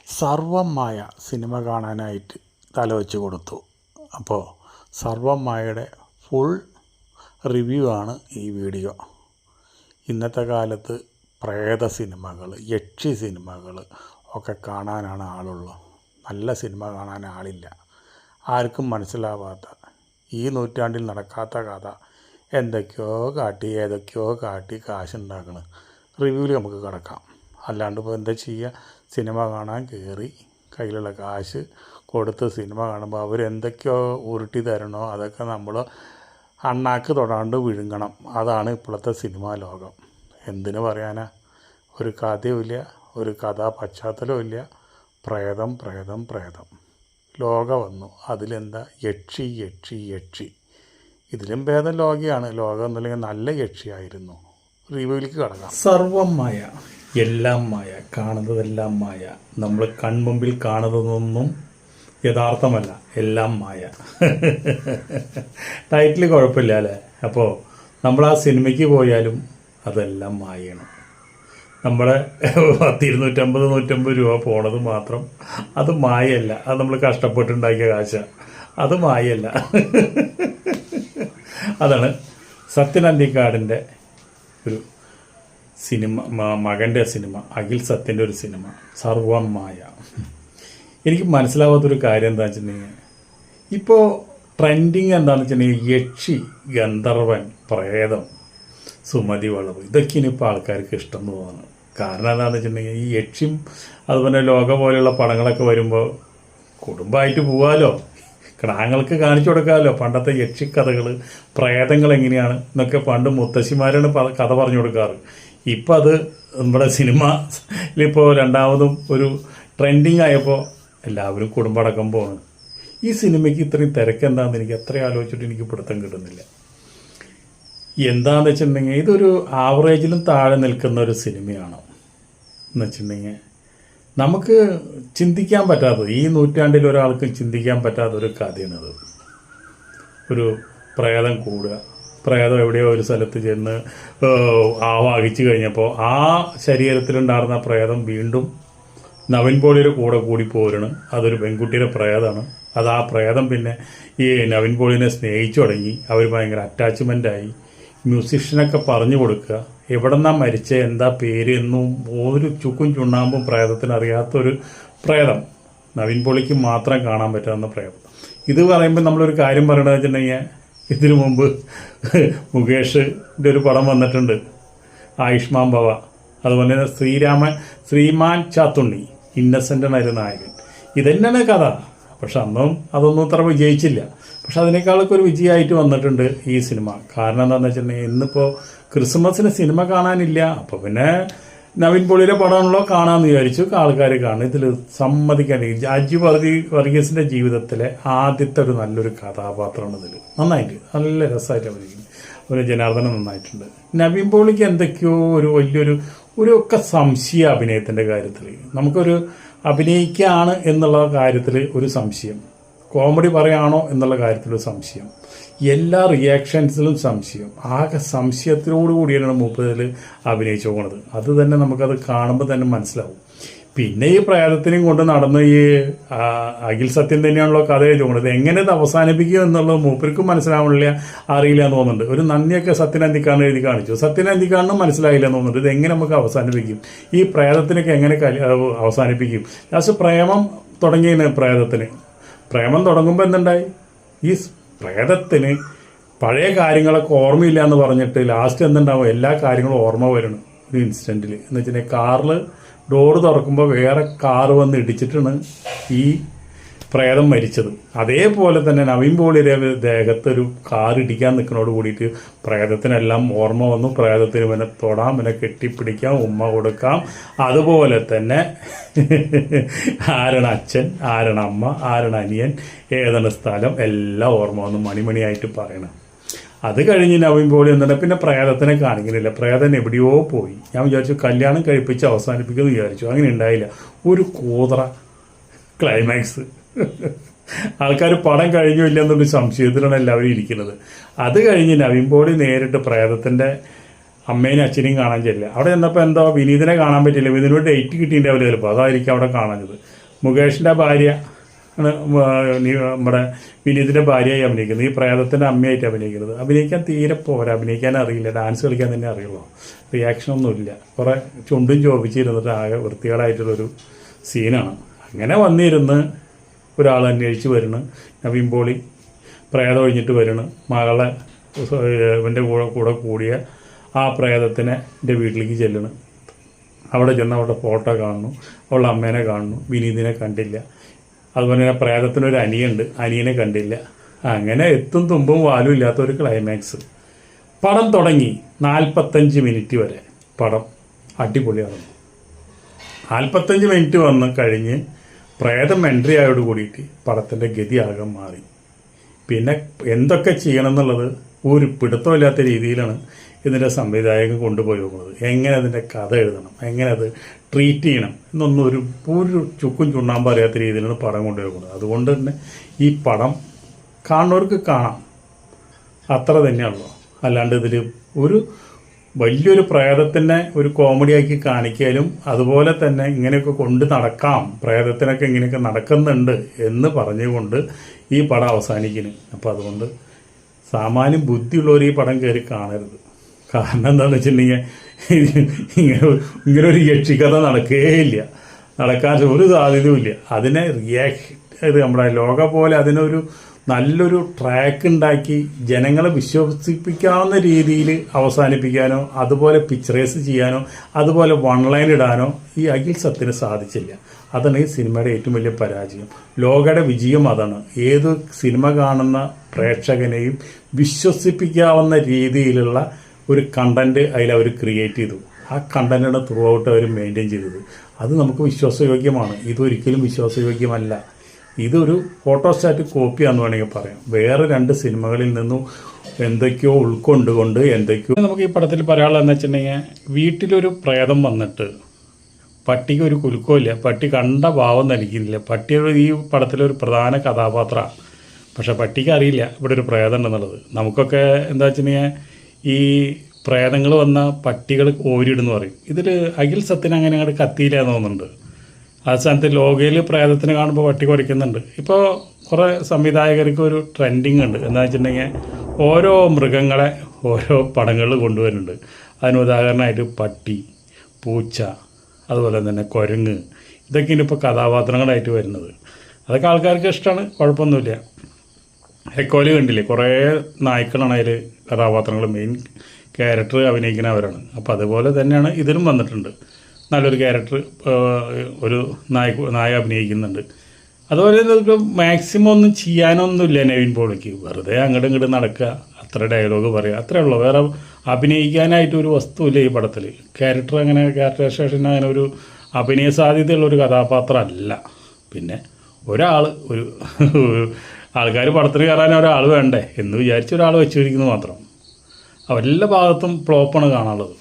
സർവമായ cinema കാണാനായിട്ട് തലവെച്ച് കൊടുത്തു. അപ്പോൾ സർവമായയുടെ ഫുൾ റിവ്യൂ ആണ് ഈ വീഡിയോ. ഇന്നത്തെ കാലത്ത് പ്രേത സിനിമകൾ, യക്ഷി സിനിമകൾ ഒക്കെ കാണാനാണ് ആളുള്ളൂ. നല്ല സിനിമ കാണാൻ ആളില്ല. ആർക്കും മനസ്സിലാവാത്ത, ഈ നൂറ്റാണ്ടിൽ നടക്കാത്ത കഥ എന്തൊക്കെയോ കാട്ടി ഏതൊക്കെയോ കാട്ടി കാശുണ്ടാക്കണം. റിവ്യൂവിൽ നമുക്ക് കിടക്കാം. അല്ലാണ്ട് ഇപ്പോൾ എന്താ ചെയ്യുക? സിനിമ കാണാൻ കയറി കയ്യിലുള്ള കാശ് കൊടുത്ത് സിനിമ കാണുമ്പോൾ അവരെന്തൊക്കെയോ ഉരുട്ടി തരണോ അതൊക്കെ നമ്മൾ അണ്ണാക്ക് തൊടാണ്ട് വിഴുങ്ങണം. അതാണ് ഇപ്പോഴത്തെ സിനിമാ ലോകം. എന്തിനു പറയാനാ? ഒരു കഥയുമില്ല, ഒരു കഥാ പശ്ചാത്തലവും ഇല്ല. പ്രേതം പ്രേതം പ്രേതം ലോകം വന്നു. അതിലെന്താ? യക്ഷി യക്ഷി യക്ഷി. ഇതിലും ഭേദം ലോകയാണ്. ലോകം എന്നല്ലെങ്കിൽ നല്ല യക്ഷിയായിരുന്നു. റിവ്യൂവിലേക്ക് കടക്കാം. സർവം മായ, എല്ലാം മായ, കാണുന്നതെല്ലാം മായ. നമ്മൾ കൺമുമ്പിൽ കാണുന്നതൊന്നും യഥാർത്ഥമല്ല, എല്ലാം മായ. ടൈറ്റിൽ കുഴപ്പമില്ല അല്ലേ? അപ്പോൾ നമ്മൾ ആ സിനിമയ്ക്ക് പോയാലും അതെല്ലാം മായയാണ്. നമ്മുടെ 250-150 രൂപ പോണത് മാത്രം അത് മായല്ല. അത് നമ്മൾ കഷ്ടപ്പെട്ടുണ്ടാക്കിയ കാശ, അത് മായല്ല. അതാണ് സത്യൻ അന്തിക്കാടിൻ്റെ ഒരു സിനിമ, മകൻ്റെ സിനിമ, അഖിൽ സത്യൻ്റെ ഒരു സിനിമ സർവം മായ. എനിക്ക് മനസ്സിലാവാത്തൊരു കാര്യം എന്താ വെച്ചിട്ടുണ്ടെങ്കിൽ, ഇപ്പോൾ ട്രെൻഡിങ് എന്താണെന്ന് വെച്ചിട്ടുണ്ടെങ്കിൽ യക്ഷി, ഗന്ധർവൻ, പ്രേതം, സുമതി വളവ്, ഇതൊക്കെ ഇനിയിപ്പോൾ ആൾക്കാർക്ക് ഇഷ്ടം തോന്നുന്നു. കാരണം എന്താണെന്ന് വെച്ചിട്ടുണ്ടെങ്കിൽ ഈ യക്ഷിയും അതുപോലെ ലോക പോലെയുള്ള പടങ്ങളൊക്കെ വരുമ്പോൾ കുടുംബമായിട്ട് പോകാമല്ലോ, കിടാങ്ങൾക്ക് കാണിച്ചു കൊടുക്കാമല്ലോ. പണ്ടത്തെ യക്ഷിക്കഥകൾ, പ്രേതങ്ങൾ എങ്ങനെയാണ് എന്നൊക്കെ പണ്ട് മുത്തശ്ശിമാരാണ് കഥ പറഞ്ഞു കൊടുക്കാറ്. ഇപ്പം അത് നമ്മുടെ സിനിമയിലിപ്പോൾ രണ്ടാമതും ഒരു ട്രെൻഡിങ് ആയപ്പോൾ എല്ലാവരും കുടുംബടക്കം പോകണം. ഈ സിനിമയ്ക്ക് ഇത്രയും തിരക്കെന്താണെന്ന് എനിക്ക് എത്ര ആലോചിച്ചിട്ട് എനിക്ക് പിടുത്തം കിട്ടുന്നില്ല. എന്താണെന്ന് വെച്ചിട്ടുണ്ടെങ്കിൽ ഇതൊരു ആവറേജിലും താഴെ നിൽക്കുന്ന ഒരു സിനിമയാണ് എന്ന് വെച്ചിട്ടുണ്ടെങ്കിൽ നമുക്ക് ചിന്തിക്കാൻ പറ്റാത്തത്, ഈ നൂറ്റാണ്ടിൽ ഒരാൾക്കും ചിന്തിക്കാൻ പറ്റാത്തൊരു കഥയാണത്. ഒരു പ്രേതം കൂടുക, പ്രേതം എവിടെയോ ഒരു സ്ഥലത്ത് ചെന്ന് ആവാഹിച്ചു കഴിഞ്ഞപ്പോൾ ആ ശരീരത്തിലുണ്ടായിരുന്ന പ്രേതം വീണ്ടും നവീൻ പോളിയുടെ കൂടെ കൂടി പോരണം. അതൊരു പെൺകുട്ടിയുടെ പ്രേതമാണ്. അത് ആ പ്രേതം പിന്നെ ഈ നവീൻ പോളിനെ സ്നേഹിച്ചു തുടങ്ങി. അവർ ഭയങ്കര അറ്റാച്ച്മെൻ്റായി. മ്യൂസിഷ്യനൊക്കെ പറഞ്ഞു കൊടുക്കുക, എവിടെ നിന്നാണ് മരിച്ചത്, എന്താ പേര് എന്നും ഒരു ചുക്കും ചുണ്ണാമ്പും പ്രേതത്തിന് അറിയാത്തൊരു പ്രേതം, നവീൻ പോളിക്ക് മാത്രം കാണാൻ പറ്റാവുന്ന പ്രേതം. ഇത് പറയുമ്പോൾ നമ്മളൊരു കാര്യം പറയണമെന്ന് വെച്ചിട്ടുണ്ടെങ്കിൽ, ഇതിനു മുമ്പ് മുകേഷിൻ്റെ ഒരു പടം വന്നിട്ടുണ്ട്, ആയുഷ്മാൻ ഭവ. അതുപോലെ തന്നെ ശ്രീമാൻ ചാത്തുണ്ണി, ഇന്നസെൻ്റാണ് നായകൻ. ഇതന്നെയാണ് കഥ. പക്ഷെ അന്നും അതൊന്നും അത്ര വിജയിച്ചില്ല. പക്ഷെ അതിനേക്കാളൊക്കെ ഒരു വിജയമായിട്ട് വന്നിട്ടുണ്ട് ഈ സിനിമ. കാരണം എന്താണെന്ന് വെച്ചിട്ടുണ്ടെങ്കിൽ ഇന്നിപ്പോൾ ക്രിസ്മസിന് സിനിമ കാണാനില്ല, അപ്പോൾ പിന്നെ നവീൻ പോളിയുടെ പടമാണല്ലോ കാണാമെന്ന് വിചാരിച്ചു ആൾക്കാർ കാണും. ഇതിൽ സമ്മതിക്കാൻ അജു വർഗീസിൻ്റെ ജീവിതത്തിലെ ആദ്യത്തെ ഒരു നല്ലൊരു കഥാപാത്രമാണ് ഇതിൽ. നന്നായിട്ട് നല്ല രസമായിട്ട് അഭിനയിക്കുന്നു. ഒരു ജനാർദ്ദനം നന്നായിട്ടുണ്ട്. നവീൻ പോളിക്ക് എന്തൊക്കെയോ ഒരു വലിയൊരു ഒക്കെ സംശയ അഭിനയത്തിൻ്റെ കാര്യത്തിൽ. നമുക്കൊരു അഭിനയിക്കുകയാണ് എന്നുള്ള കാര്യത്തിൽ ഒരു സംശയം, കോമഡി പറയാണോ എന്നുള്ള കാര്യത്തിലൊരു സംശയം, എല്ലാ റിയാക്ഷൻസിലും സംശയം. ആകെ സംശയത്തിനോട് കൂടിയാണ് മൂപ്പതിൽ അഭിനയിച്ചു പോകുന്നത്. അത് തന്നെ നമുക്കത് കാണുമ്പോൾ തന്നെ മനസ്സിലാവും. പിന്നെ ഈ പ്രേതത്തിനെയും കൊണ്ട് നടന്ന് ഈ അഖിൽ സത്യൻ തന്നെയാണല്ലോ കഥ എഴുതി പോകുന്നത്. എങ്ങനെ ഇത് അവസാനിപ്പിക്കുക എന്നുള്ളത് മൂപ്പർക്കും മനസ്സിലാവണില്ല, അറിയില്ല എന്ന് തോന്നുന്നുണ്ട്. ഒരു നന്ദിയൊക്കെ സത്യൻ അന്തിക്കാടിന് എഴുതി കാണിച്ചു, സത്യൻ അന്തിക്കാടിനും മനസ്സിലായില്ല എന്ന് തോന്നുന്നുണ്ട്. ഇത് എങ്ങനെ നമുക്ക് അവസാനിപ്പിക്കും, ഈ പ്രേതത്തിനൊക്കെ എങ്ങനെ അവസാനിപ്പിക്കും. ലാസ്റ്റ് പ്രേമം തുടങ്ങിയ പ്രേമം തുടങ്ങുമ്പോൾ എന്തുണ്ടായി, ഈ പ്രേതത്തിന് പഴയ കാര്യങ്ങളൊക്കെ ഓർമ്മയില്ല എന്ന് പറഞ്ഞിട്ട് ലാസ്റ്റ് എന്തുണ്ടാവും, എല്ലാ കാര്യങ്ങളും ഓർമ്മ വരണം ഒരു ഇൻസ്റ്റൻറ്റിൽ. എന്ന് വെച്ചിട്ടുണ്ടെങ്കിൽ കാറിൽ ഡോറ് തുറക്കുമ്പോൾ വേറെ കാറ് വന്ന് ഇടിച്ചിട്ടാണ് ഈ പ്രേതം മരിച്ചത്. അതേപോലെ തന്നെ നവീൻ പോളിയുടെ ദേഹത്ത് ഒരു കാർ ഇടിക്കാൻ നിൽക്കുന്നതോട് കൂടിയിട്ട് പ്രേതത്തിനെല്ലാം ഓർമ്മ വന്നു. പ്രേതത്തിന് പിന്നെ തൊടാം, പിന്നെ കെട്ടിപ്പിടിക്കാം, ഉമ്മ കൊടുക്കാം. അതുപോലെ തന്നെ ആരാണ് അച്ഛൻ, ആരാണ് അമ്മ, ആരാണ് അനിയൻ, ഏതാണ് സ്ഥലം, എല്ലാം ഓർമ്മ വന്നു മണിമണിയായിട്ട് പറയണം. അത് കഴിഞ്ഞ് നവീൻ പോളി എന്നിട്ട് പിന്നെ പ്രേതത്തിനെ കാണിക്കുന്നില്ല. പ്രേതം എവിടെയോ പോയി. ഞാൻ വിചാരിച്ചു കല്യാണം കഴിപ്പിച്ച് അവസാനിപ്പിക്കുമെന്ന് വിചാരിച്ചു. അങ്ങനെ ഉണ്ടായില്ല. ഒരു കൂതറ ക്ലൈമാക്സ്. ആൾക്കാർ പടം കഴിഞ്ഞു ഇല്ല എന്നൊരു സംശയത്തിലാണ് എല്ലാവരും ഇരിക്കുന്നത്. അത് കഴിഞ്ഞ് നവീൻ പോളി നേരിട്ട് പ്രേതത്തിൻ്റെ അമ്മേനും അച്ഛനെയും കാണാൻ ചെല്ലുക. അവിടെ ചെന്നപ്പോൾ എന്തോ വിനീതിനെ കാണാൻ പറ്റില്ല. വിനീതിനോട് ഡേറ്റ് കിട്ടിയിട്ടുണ്ടാവില്ല ചിലപ്പോൾ, അതായിരിക്കും അവിടെ കാണാഞ്ഞത്. മുകേഷിൻ്റെ ഭാര്യ ആണ് നമ്മുടെ വിനീതിൻ്റെ ഭാര്യയായി അഭിനയിക്കുന്നത്. ഈ പ്രേതത്തിൻ്റെ അമ്മയായിട്ട് അഭിനയിക്കുന്നത്. അഭിനയിക്കാൻ തീരെ പോരാ, അഭിനയിക്കാൻ അറിയില്ല, ഡാൻസ് കളിക്കാൻ തന്നെ അറിയുള്ളൂ, റിയാക്ഷനൊന്നുമില്ല. കുറേ ചുണ്ടും ചോപ്പിച്ചിരുന്നിട്ട് ആകെ വൃത്തികേടായിട്ടുള്ളൊരു സീനാണ്. അങ്ങനെ വന്നിരുന്ന് ഒരാൾ അന്വേഷിച്ച് വരുന്നു. നവീൻ പോളി പ്രേതം ഒഴിഞ്ഞിട്ട് വരുന്നു. മകളെ ഇവൻ്റെ കൂടെ കൂടിയ ആ പ്രേതത്തിനെ എൻ്റെ വീട്ടിലേക്ക് ചെല്ലണം. അവിടെ ചെന്ന് അവളുടെ ഫോട്ടോ കാണുന്നു, അവളുടെ അമ്മേനെ കാണുന്നു, വിനീതിനെ കണ്ടില്ല. അതുപോലെ തന്നെ പ്രേതത്തിനൊരു അനിയുണ്ട്, അനിയനെ കണ്ടില്ല. അങ്ങനെ എത്തും തുമ്പും വാലും ഇല്ലാത്തൊരു ക്ലൈമാക്സ്. പടം തുടങ്ങി 45 മിനിറ്റ് വരെ പടം അടിപൊളിയാണ്. 45 മിനിറ്റ് വന്ന് കഴിഞ്ഞ് പ്രേതം എൻട്രി ആയോട് കൂടിയിട്ട് പടത്തിൻ്റെ ഗതി ആകെ മാറി. പിന്നെ എന്തൊക്കെ ചെയ്യണം എന്നുള്ളത് ഒരു പിടുത്തമില്ലാത്ത രീതിയിലാണ് ഇതിൻ്റെ സംവിധായകൻ കൊണ്ടുപോയി നോക്കുന്നത്. എങ്ങനെ അതിൻ്റെ കഥ എഴുതണം, എങ്ങനെ അത് ട്രീറ്റ് ചെയ്യണം എന്നൊന്നും ഒരു ചുക്കും ചുണ്ണാമ്പ് അറിയാത്ത രീതിയിലാണ് പടം കൊണ്ടുപോയി നോക്കുന്നത്. അതുകൊണ്ട് തന്നെ ഈ പടം കാണുന്നവർക്ക് കാണാം, അത്ര തന്നെയുള്ളൂ. അല്ലാണ്ട് ഇതിൽ ഒരു വലിയൊരു പ്രേതത്തിനെ ഒരു കോമഡിയാക്കി കാണിക്കാനും അതുപോലെ തന്നെ ഇങ്ങനെയൊക്കെ കൊണ്ട് നടക്കാം, പ്രേതത്തിനൊക്കെ ഇങ്ങനെയൊക്കെ നടക്കുന്നുണ്ട് എന്ന് പറഞ്ഞുകൊണ്ട് ഈ പടം അവസാനിക്കുന്നു. അപ്പോൾ അതുകൊണ്ട് സാമാന്യം ബുദ്ധിയുള്ളവർ ഈ പടം കയറി കാണരുത്. കാരണം എന്താണെന്ന് വെച്ചിട്ടുണ്ടെങ്കിൽ ഇങ്ങനെ ഒരു യക്ഷിക്കഥ നടക്കുകയില്ല, നടക്കാൻ ഒരു സാധ്യതയുമില്ല. അതിനെ ഇത് നമ്മുടെ ലോക പോലെ അതിനൊരു നല്ലൊരു ട്രാക്ക് ഉണ്ടാക്കി ജനങ്ങളെ വിശ്വസിപ്പിക്കാവുന്ന രീതിയിൽ അവസാനിപ്പിക്കാനോ അതുപോലെ പിക്ചറൈസ് ചെയ്യാനോ അതുപോലെ വൺ ലൈൻ ഇടാനോ ഈ അഖിൽ സത്യന് സാധിച്ചില്ല. അതാണ് ഈ സിനിമയുടെ ഏറ്റവും വലിയ പരാജയം. ലോകയുടെ വിജയം അതാണ്. ഏത് സിനിമ കാണുന്ന പ്രേക്ഷകനെയും വിശ്വസിപ്പിക്കാവുന്ന രീതിയിലുള്ള ഒരു കണ്ടന്റ് അതിലവർ ക്രിയേറ്റ് ചെയ്തു. ആ കണ്ടന്റാണ് ത്രൂ ഔട്ട് അവർ മെയിൻറ്റെയിൻ ചെയ്തത്. അത് നമുക്ക് വിശ്വാസയോഗ്യമാണ്. ഇതൊരിക്കലും വിശ്വാസയോഗ്യമല്ല. ഇതൊരു ഫോട്ടോസ്റ്റാറ്റ് കോപ്പിയാണെന്ന് വേണമെങ്കിൽ പറയാം. വേറെ 2 സിനിമകളിൽ നിന്നും എന്തൊക്കെയോ ഉൾക്കൊണ്ടുകൊണ്ട് എന്തൊക്കെയോ നമുക്ക് ഈ പടത്തിൽ പറയാനുള്ളതെന്ന് വെച്ചിട്ടുണ്ടെങ്കിൽ, വീട്ടിലൊരു പ്രേതം വന്നിട്ട് പട്ടിക്ക് ഒരു കുലുക്കമില്ല, പട്ടി കണ്ട ഭാവം നടിക്കുന്നില്ല. പട്ടി ഈ പടത്തിലൊരു പ്രധാന കഥാപാത്രമാണ്. പക്ഷെ പട്ടിക്ക് അറിയില്ല ഇവിടെ ഒരു പ്രേതം ഉണ്ടെന്നുള്ളത്. നമുക്കൊക്കെ എന്താ വെച്ചിട്ടുണ്ടെങ്കിൽ ഈ പ്രേതങ്ങൾ വന്ന പട്ടികൾ ഓരിയിടുന്ന് പറയും. ഇതിൽ അഖിൽ സത്യന് അങ്ങനെ അങ്ങോട്ട് കത്തിയില്ല എന്ന് തോന്നുന്നുണ്ട്. ആ സ്ഥാനത്ത് ലോകയിൽ പ്രേതത്തിനെ കാണുമ്പോൾ പട്ടി കുറയ്ക്കുന്നുണ്ട്. ഇപ്പോൾ കുറേ സംവിധായകർക്ക് ഒരു ട്രെൻഡിങ് ഉണ്ട്. എന്താ വെച്ചിട്ടുണ്ടെങ്കിൽ ഓരോ മൃഗങ്ങളെ ഓരോ പടങ്ങളിൽ കൊണ്ടുവരുന്നുണ്ട്. അതിന് ഉദാഹരണമായിട്ട് പട്ടി, പൂച്ച, അതുപോലെ തന്നെ കുരങ്ങ്, ഇതൊക്കെയാണ് ഇപ്പോൾ കഥാപാത്രങ്ങളായിട്ട് വരുന്നത്. അതൊക്കെ ആൾക്കാർക്ക് ഇഷ്ടമാണ്, കുഴപ്പമൊന്നുമില്ല. എക്കോല് കണ്ടില്ലേ, കുറേ നായ്ക്കളാണ് അതിൽ കഥാപാത്രങ്ങൾ, മെയിൻ ക്യാരക്ടർ അഭിനയിക്കുന്നവരാണ്. അപ്പോൾ അതുപോലെ തന്നെയാണ് ഇതിലും വന്നിട്ടുണ്ട്. നല്ലൊരു ക്യാരക്ടർ ഒരു നായ അഭിനയിക്കുന്നുണ്ട്. അതുപോലെ ഇപ്പോൾ മാക്സിമം ഒന്നും ചെയ്യാനൊന്നുമില്ല നവീൻ പോളിക്ക്. വെറുതെ അങ്ങോട്ടും ഇങ്ങോട്ടും നടക്കുക, അത്ര ഡയലോഗ് പറയുക, അത്രേ ഉള്ളൂ. വേറെ അഭിനയിക്കാനായിട്ട് ഒരു വസ്തുവില്ല ഈ പടത്തിൽ. ക്യാരക്ടറൈസേഷൻ അങ്ങനെ ഒരു അഭിനയ സാധ്യതയുള്ളൊരു കഥാപാത്രമല്ല. പിന്നെ ഒരു ആൾക്കാർ പടത്തിൽ കയറാൻ ഒരാൾ വേണ്ടേ എന്ന് വിചാരിച്ച് ഒരാൾ വെച്ചിരിക്കുന്നത് മാത്രം. എല്ലാ ഭാഗത്തും ഫ്ലോപ്പാണ് കാണാനുള്ളത്.